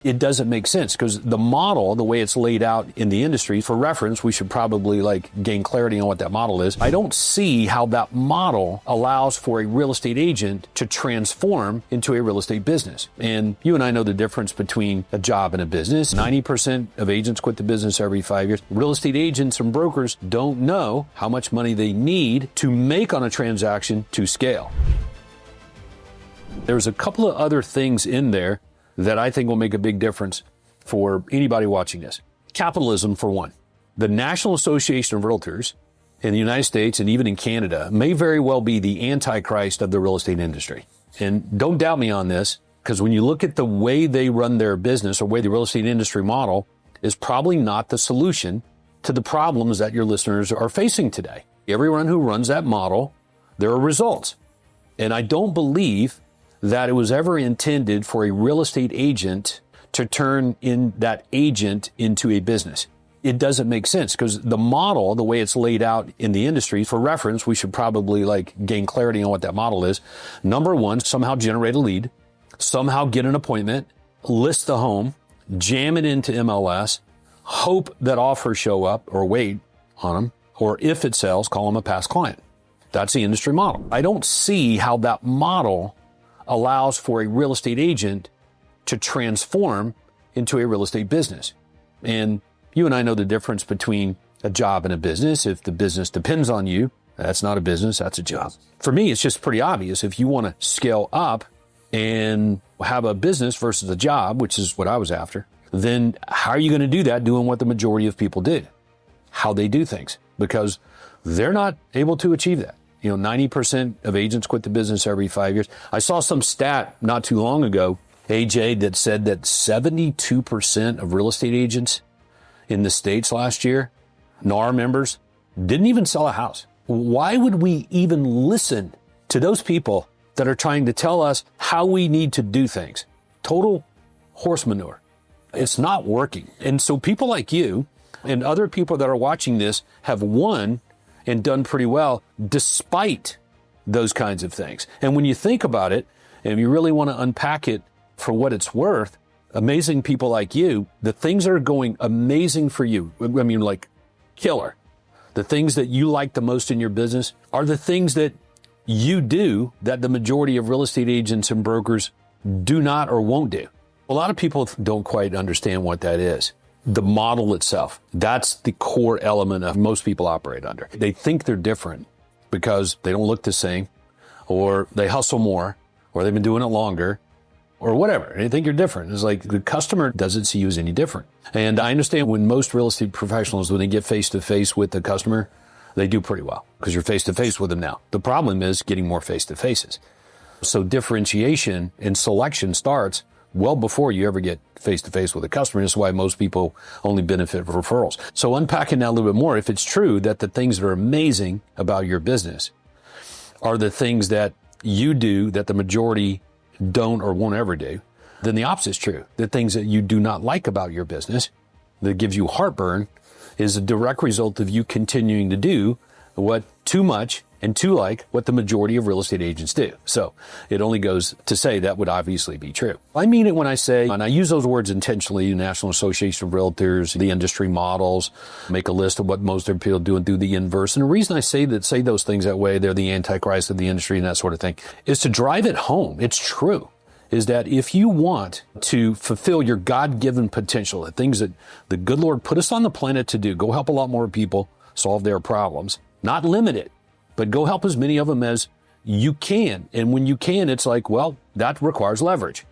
It doesn't make sense because the model, the way it's laid out in the industry, for reference, we should probably gain clarity on what that model is. I don't see how that model allows for a real estate agent to transform into a real estate business. And you and I know the difference between a job and a business. 90% of agents quit the business every 5 years. Real estate agents and brokers don't know how much money they need to make on a transaction to scale. There's a couple of other things in there that I think will make a big difference for anybody watching this. Capitalism, for one. The National Association of Realtors in the United States and even in Canada may very well be the antichrist of the real estate industry. And don't doubt me on this, because when you look at the way they run their business or way the real estate industry model is probably not the solution to the problems that your listeners are facing today. Everyone who runs that model, there are results. And I don't believe that it was ever intended for a real estate agent to turn in that agent into a business. It doesn't make sense because the model, the way it's laid out in the industry, for reference, we should probably gain clarity on what that model is. Number one, somehow generate a lead, somehow get an appointment, list the home, jam it into MLS, hope that offers show up or wait on them, or if it sells, call them a past client. That's the industry model. I don't see how that model allows for a real estate agent to transform into a real estate business. And you and I know the difference between a job and a business. If the business depends on you, that's not a business, that's a job. For me, it's just pretty obvious. If you want to scale up and have a business versus a job, which is what I was after, then how are you going to do that doing what the majority of people do? How they do things, because they're not able to achieve that. 90% of agents quit the business every 5 years. I saw some stat not too long ago, AJ, that said that 72% of real estate agents in the States last year, NAR members, didn't even sell a house. Why would we even listen to those people that are trying to tell us how we need to do things? Total horse manure. It's not working. And so people like you and other people that are watching this have won and done pretty well despite those kinds of things. And when you think about it, and you really want to unpack it for what it's worth, amazing people like you, the things that are going amazing for you, killer, the things that you like the most in your business are the things that you do that the majority of real estate agents and brokers do not or won't do. A lot of people don't quite understand what that is. The model itself, that's the core element of most people operate under. They think they're different because they don't look the same, or they hustle more, or they've been doing it longer, or whatever. They think you're different. It's like the customer doesn't see you as any different. And I understand when most real estate professionals, when they get face-to-face with the customer, they do pretty well because you're face-to-face with them now. The problem is getting more face-to-faces. So differentiation and selection starts well before you ever get face-to-face with a customer. This is why most people only benefit from referrals. So unpacking that a little bit more, if it's true that the things that are amazing about your business are the things that you do that the majority don't or won't ever do, then the opposite is true. The things that you do not like about your business that gives you heartburn is a direct result of you continuing to do what too much and too like what the majority of real estate agents do. So it only goes to say that would obviously be true. I mean it when I say, and I use those words intentionally, National Association of Realtors, the industry models, make a list of what most of people do and do the inverse. And the reason I say those things that way, they're the antichrist of the industry and that sort of thing, is to drive it home. It's true. Is that if you want to fulfill your God-given potential, the things that the good Lord put us on the planet to do, go help a lot more people solve their problems, not limit it, but go help as many of them as you can. And when you can, it's like, well, that requires leverage.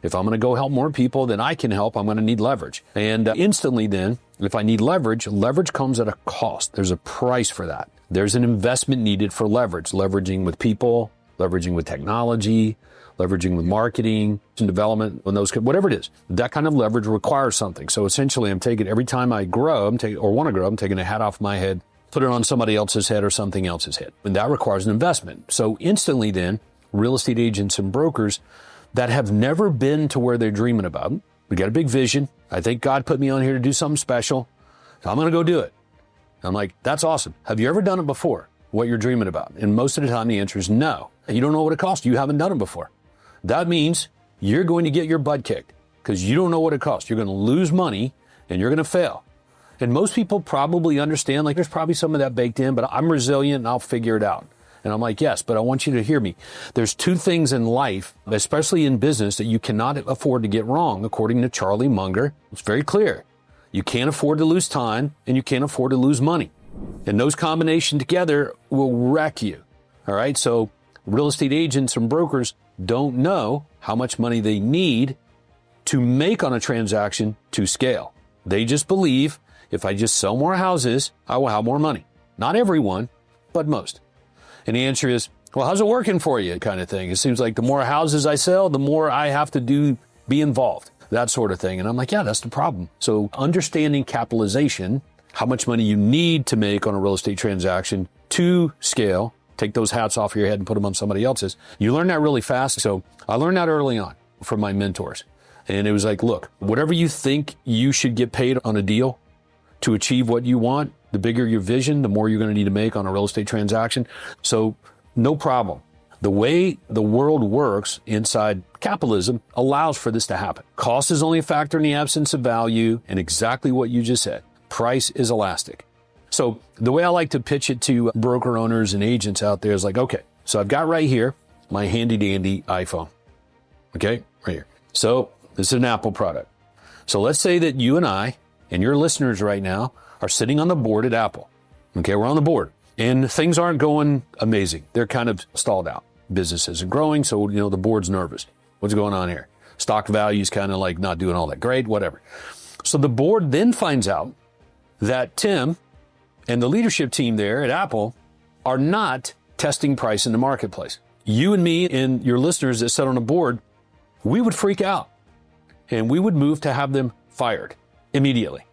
If I'm going to go help more people than I can help, I'm going to need leverage. And instantly then, if I need leverage, leverage comes at a cost. There's a price for that. There's an investment needed for leverage, leveraging with people, leveraging with technology, leveraging with marketing and development, and those, whatever it is. That kind of leverage requires something. So essentially, I'm taking, every time I grow, or want to grow, I'm taking a hat off my head, put it on somebody else's head or something else's head. And that requires an investment. So instantly then, real estate agents and brokers that have never been to where they're dreaming about, we got a big vision. I think God put me on here to do something special. So I'm going to go do it. I'm like, that's awesome. Have you ever done it before, what you're dreaming about? And most of the time, the answer is no. You don't know what it costs. You haven't done it before. That means you're going to get your butt kicked because you don't know what it costs. You're going to lose money and you're going to fail. And most people probably understand, like, there's probably some of that baked in, but I'm resilient and I'll figure it out. And I'm like, yes, but I want you to hear me. There's two things in life, especially in business, that you cannot afford to get wrong, according to Charlie Munger. It's very clear. You can't afford to lose time and you can't afford to lose money. And those combination together will wreck you. All right. So real estate agents and brokers don't know how much money they need to make on a transaction to scale. They just believe if I just sell more houses, I will have more money. Not everyone, but most. And the answer is, well, how's it working for you? Kind of thing. It seems like the more houses I sell, the more I have to be involved, that sort of thing. And I'm like, yeah, that's the problem. So understanding capitalization, how much money you need to make on a real estate transaction to scale, take those hats off your head and put them on somebody else's. You learn that really fast. So I learned that early on from my mentors. And it was like, look, whatever you think you should get paid on a deal to achieve what you want, the bigger your vision, the more you're going to need to make on a real estate transaction. So no problem. The way the world works inside capitalism allows for this to happen. Cost is only a factor in the absence of value, and exactly what you just said. Price is elastic. So the way I like to pitch it to broker owners and agents out there is like, okay, so I've got right here my handy dandy iPhone. Okay, right here. So this is an Apple product. So let's say that you and I and your listeners right now are sitting on the board at Apple. Okay, we're on the board and things aren't going amazing. They're kind of stalled out. Business isn't growing, so the board's nervous. What's going on here? Stock value is kind of like not doing all that great, whatever. So the board then finds out that Tim and the leadership team there at Apple are not testing price in the marketplace. You and me and your listeners that sit on the board, we would freak out and we would move to have them fired immediately.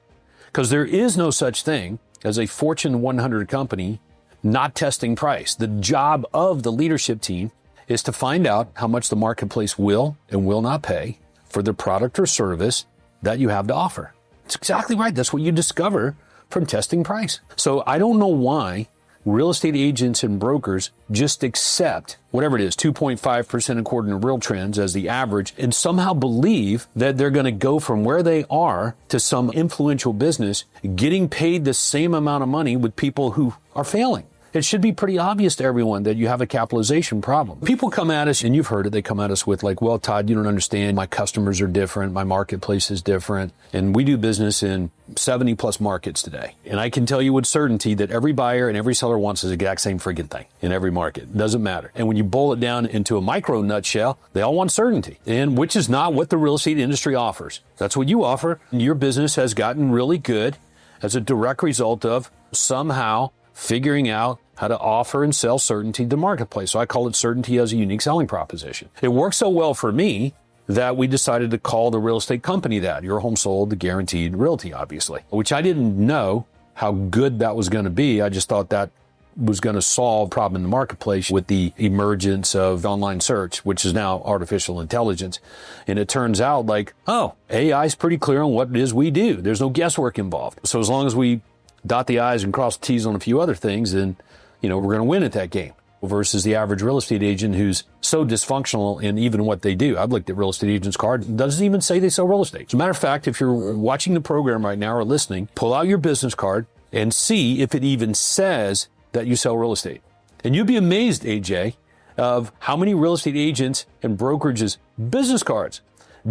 Because there is no such thing as a Fortune 100 company not testing price. The job of the leadership team is to find out how much the marketplace will and will not pay for the product or service that you have to offer. It's exactly right. That's what you discover from testing price. So I don't know why real estate agents and brokers just accept whatever it is, 2.5% according to Real Trends as the average, and somehow believe that they're going to go from where they are to some influential business getting paid the same amount of money with people who are failing. It should be pretty obvious to everyone that you have a capitalization problem. People come at us, and you've heard it, they come at us with like, well, Todd, you don't understand. My customers are different. My marketplace is different. And we do business in 70 plus markets today. And I can tell you with certainty that every buyer and every seller wants the exact same friggin' thing in every market. It doesn't matter. And when you boil it down into a micro nutshell, they all want certainty, and which is not what the real estate industry offers. That's what you offer. And your business has gotten really good as a direct result of somehow figuring out how to offer and sell certainty to the marketplace. So I call it certainty as a unique selling proposition. It worked so well for me that we decided to call the real estate company that. Your home sold, the guaranteed realty, obviously, which I didn't know how good that was going to be. I just thought that was going to solve a problem in the marketplace with the emergence of online search, which is now artificial intelligence. And it turns out like, oh, AI is pretty clear on what it is we do. There's no guesswork involved. So as long as we dot the I's and cross the T's on a few other things, then we're going to win at that game versus the average real estate agent who's so dysfunctional in even what they do. I've looked at real estate agents' cards. It doesn't even say they sell real estate. As a matter of fact, if you're watching the program right now or listening, pull out your business card and see if it even says that you sell real estate. And you'd be amazed, AJ, of how many real estate agents and brokerages' business cards.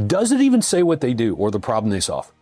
Does it even say what they do or the problem they solve?